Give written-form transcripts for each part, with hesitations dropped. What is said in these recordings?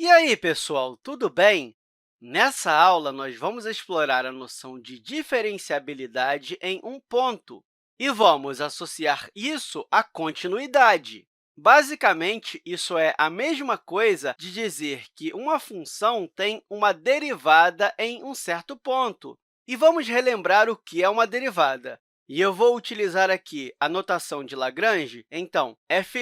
E aí, pessoal, tudo bem? Nessa aula, nós vamos explorar a noção de diferenciabilidade em um ponto e vamos associar isso à continuidade. Basicamente, isso é a mesma coisa de dizer que uma função tem uma derivada em um certo ponto. E vamos relembrar o que é uma derivada. E eu vou utilizar aqui a notação de Lagrange. Então, f'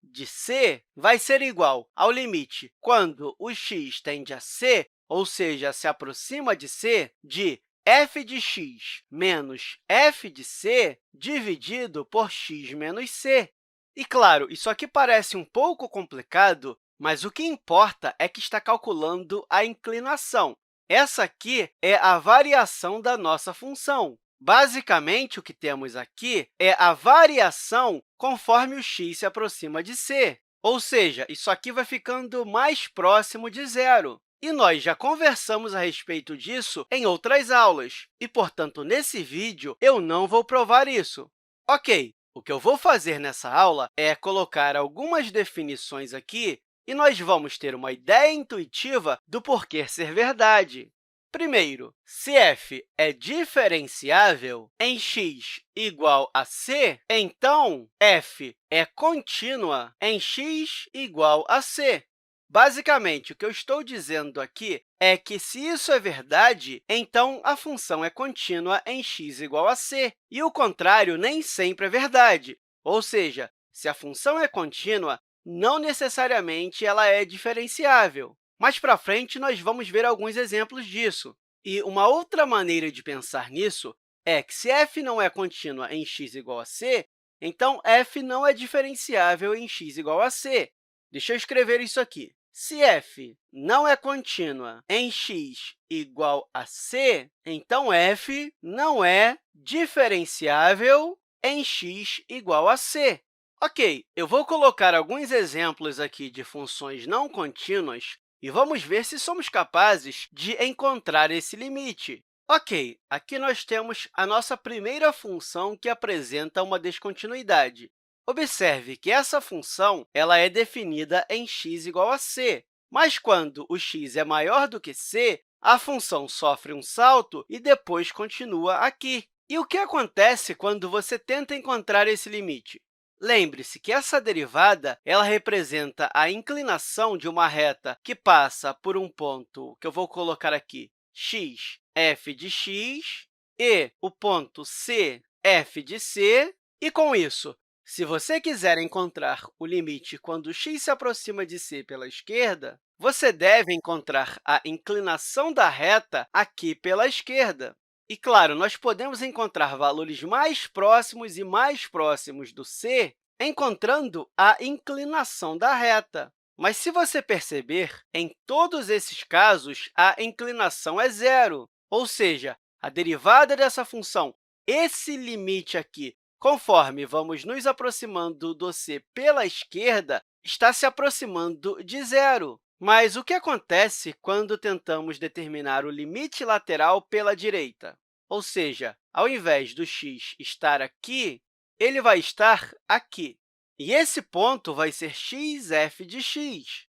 de c vai ser igual ao limite quando o x tende a c, ou seja, se aproxima de c, de f de x menos f de c dividido por x menos c. E, claro, isso aqui parece um pouco complicado, mas o que importa é que está calculando a inclinação. Essa aqui é a variação da nossa função. Basicamente, o que temos aqui é a variação conforme o x se aproxima de c, ou seja, isso aqui vai ficando mais próximo de zero. E nós já conversamos a respeito disso em outras aulas, e, portanto, nesse vídeo, eu não vou provar isso. Ok, o que eu vou fazer nessa aula é colocar algumas definições aqui e nós vamos ter uma ideia intuitiva do porquê ser verdade. Primeiro, se f é diferenciável em x igual a c, então f é contínua em x igual a c. Basicamente, o que eu estou dizendo aqui é que, se isso é verdade, então a função é contínua em x igual a c, e o contrário nem sempre é verdade. Ou seja, se a função é contínua, não necessariamente ela é diferenciável. Mais para frente, nós vamos ver alguns exemplos disso. E uma outra maneira de pensar nisso é que, se f não é contínua em x igual a c, então f não é diferenciável em x igual a c. Deixa eu escrever isso aqui. Se f não é contínua em x igual a c, então f não é diferenciável em x igual a c. Ok, eu vou colocar alguns exemplos aqui de funções não contínuas e vamos ver se somos capazes de encontrar esse limite. Ok, aqui nós temos a nossa primeira função que apresenta uma descontinuidade. Observe que essa função ela é definida em x igual a c, mas quando o x é maior do que c, a função sofre um salto e depois continua aqui. E o que acontece quando você tenta encontrar esse limite? Lembre-se que essa derivada ela representa a inclinação de uma reta que passa por um ponto que eu vou colocar aqui, x, f de x, e o ponto c, f de c. E, com isso, se você quiser encontrar o limite quando x se aproxima de c pela esquerda, você deve encontrar a inclinação da reta aqui pela esquerda. E, claro, nós podemos encontrar valores mais próximos e mais próximos do c encontrando a inclinação da reta. Mas, se você perceber, em todos esses casos, a inclinação é zero, ou seja, a derivada dessa função, esse limite aqui, conforme vamos nos aproximando do c pela esquerda, está se aproximando de zero. Mas o que acontece quando tentamos determinar o limite lateral pela direita? Ou seja, ao invés do x estar aqui, ele vai estar aqui. E esse ponto vai ser x, f de x.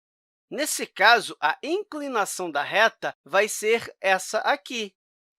Nesse caso, a inclinação da reta vai ser essa aqui.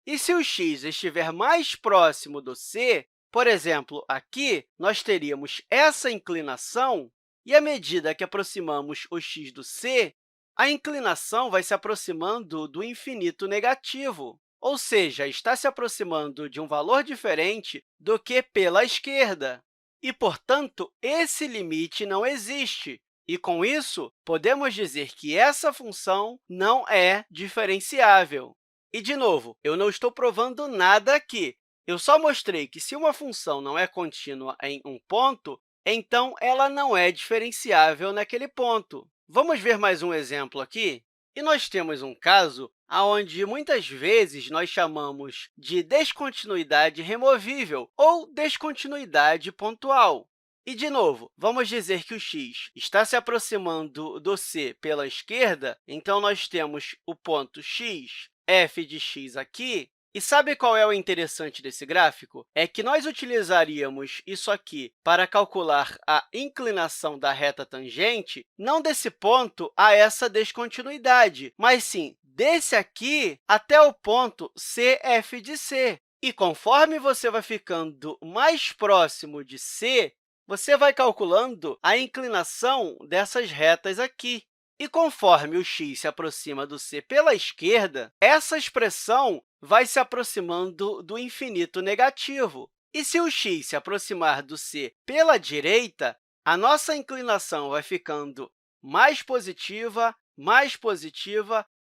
E se o x estiver mais próximo do c, por exemplo, aqui, nós teríamos essa inclinação, e à medida que aproximamos o x do c, a inclinação vai se aproximando do infinito negativo, ou seja, está se aproximando de um valor diferente do que pela esquerda. E, portanto, esse limite não existe. E, com isso, podemos dizer que essa função não é diferenciável. E, de novo, eu não estou provando nada aqui. Eu só mostrei que, se uma função não é contínua em um ponto, então ela não é diferenciável naquele ponto. Vamos ver mais um exemplo aqui? E nós temos um caso onde, muitas vezes, nós chamamos de descontinuidade removível ou descontinuidade pontual. E, de novo, vamos dizer que o x está se aproximando do c pela esquerda, então nós temos o ponto x, f de x aqui, E sabe qual é o interessante desse gráfico? É que nós utilizaríamos isso aqui para calcular a inclinação da reta tangente, não desse ponto a essa descontinuidade, mas sim desse aqui até o ponto CF de C. E conforme você vai ficando mais próximo de C, você vai calculando a inclinação dessas retas aqui. E conforme o x se aproxima do c pela esquerda, essa expressão vai se aproximando do infinito negativo. E se o x se aproximar do c pela direita, a nossa inclinação vai ficando mais positiva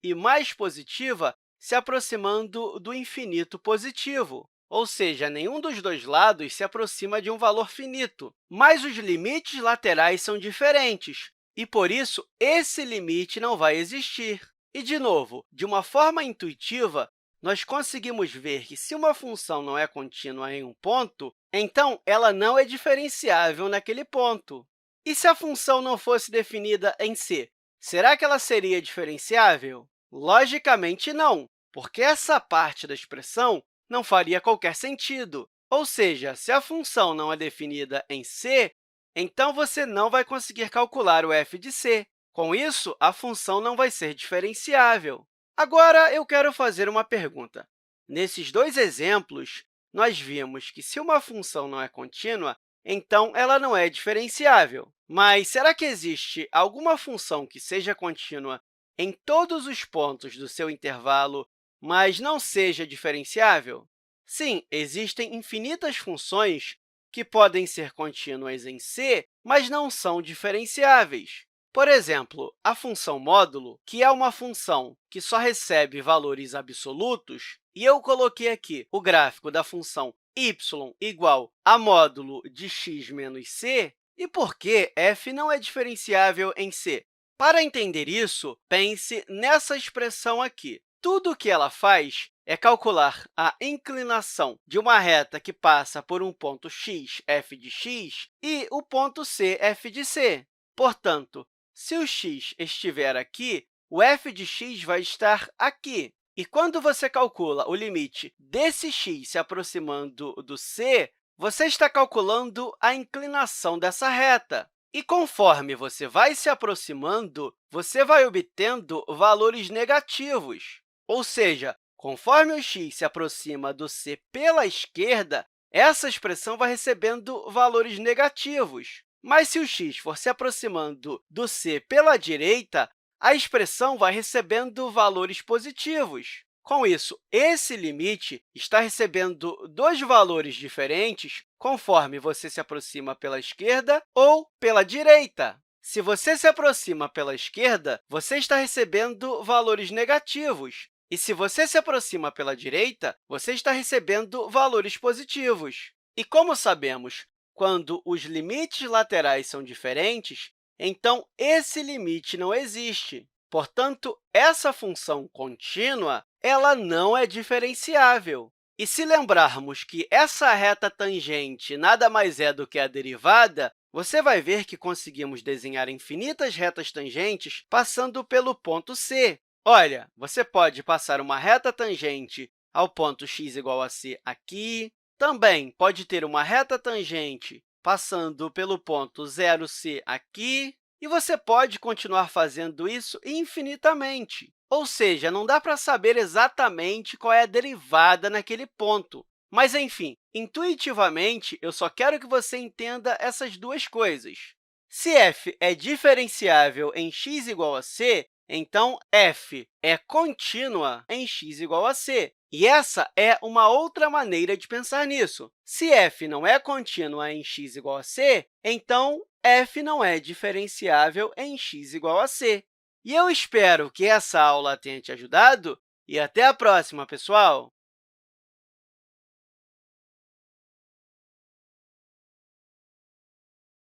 e mais positiva, se aproximando do infinito positivo. Ou seja, nenhum dos dois lados se aproxima de um valor finito, mas os limites laterais são diferentes. E, por isso, esse limite não vai existir. E, de novo, de uma forma intuitiva, nós conseguimos ver que, se uma função não é contínua em um ponto, então ela não é diferenciável naquele ponto. E se a função não fosse definida em C, será que ela seria diferenciável? Logicamente, não, porque essa parte da expressão não faria qualquer sentido. Ou seja, se a função não é definida em C, então você não vai conseguir calcular o f de c. Com isso, a função não vai ser diferenciável. Agora, eu quero fazer uma pergunta. Nesses dois exemplos, nós vimos que, se uma função não é contínua, então ela não é diferenciável. Mas será que existe alguma função que seja contínua em todos os pontos do seu intervalo, mas não seja diferenciável? Sim, existem infinitas funções que podem ser contínuas em C, mas não são diferenciáveis. Por exemplo, a função módulo, que é uma função que só recebe valores absolutos, e eu coloquei aqui o gráfico da função y igual a módulo de x menos c, e por que f não é diferenciável em C? Para entender isso, pense nessa expressão aqui. Tudo o que ela faz é calcular a inclinação de uma reta que passa por um ponto x, f de x, e o ponto c, f de c. Portanto, se o x estiver aqui, o f de x vai estar aqui. E quando você calcula o limite desse x se aproximando do c, você está calculando a inclinação dessa reta. E conforme você vai se aproximando, você vai obtendo valores negativos. Ou seja, conforme o x se aproxima do c pela esquerda, essa expressão vai recebendo valores negativos. Mas se o x for se aproximando do c pela direita, a expressão vai recebendo valores positivos. Com isso, esse limite está recebendo dois valores diferentes conforme você se aproxima pela esquerda ou pela direita. Se você se aproxima pela esquerda, você está recebendo valores negativos. E se você se aproxima pela direita, você está recebendo valores positivos. E como sabemos, quando os limites laterais são diferentes, então esse limite não existe. Portanto, essa função contínua ela não é diferenciável. E se lembrarmos que essa reta tangente nada mais é do que a derivada, você vai ver que conseguimos desenhar infinitas retas tangentes passando pelo ponto C. Olha, você pode passar uma reta tangente ao ponto x igual a c aqui. Também pode ter uma reta tangente passando pelo ponto 0c aqui. E você pode continuar fazendo isso infinitamente. Ou seja, não dá para saber exatamente qual é a derivada naquele ponto. Mas, enfim, intuitivamente, eu só quero que você entenda essas duas coisas. Se f é diferenciável em x igual a c, então f é contínua em x igual a c. E essa é uma outra maneira de pensar nisso. Se f não é contínua em x igual a c, então f não é diferenciável em x igual a c. E eu espero que essa aula tenha te ajudado e até a próxima, pessoal!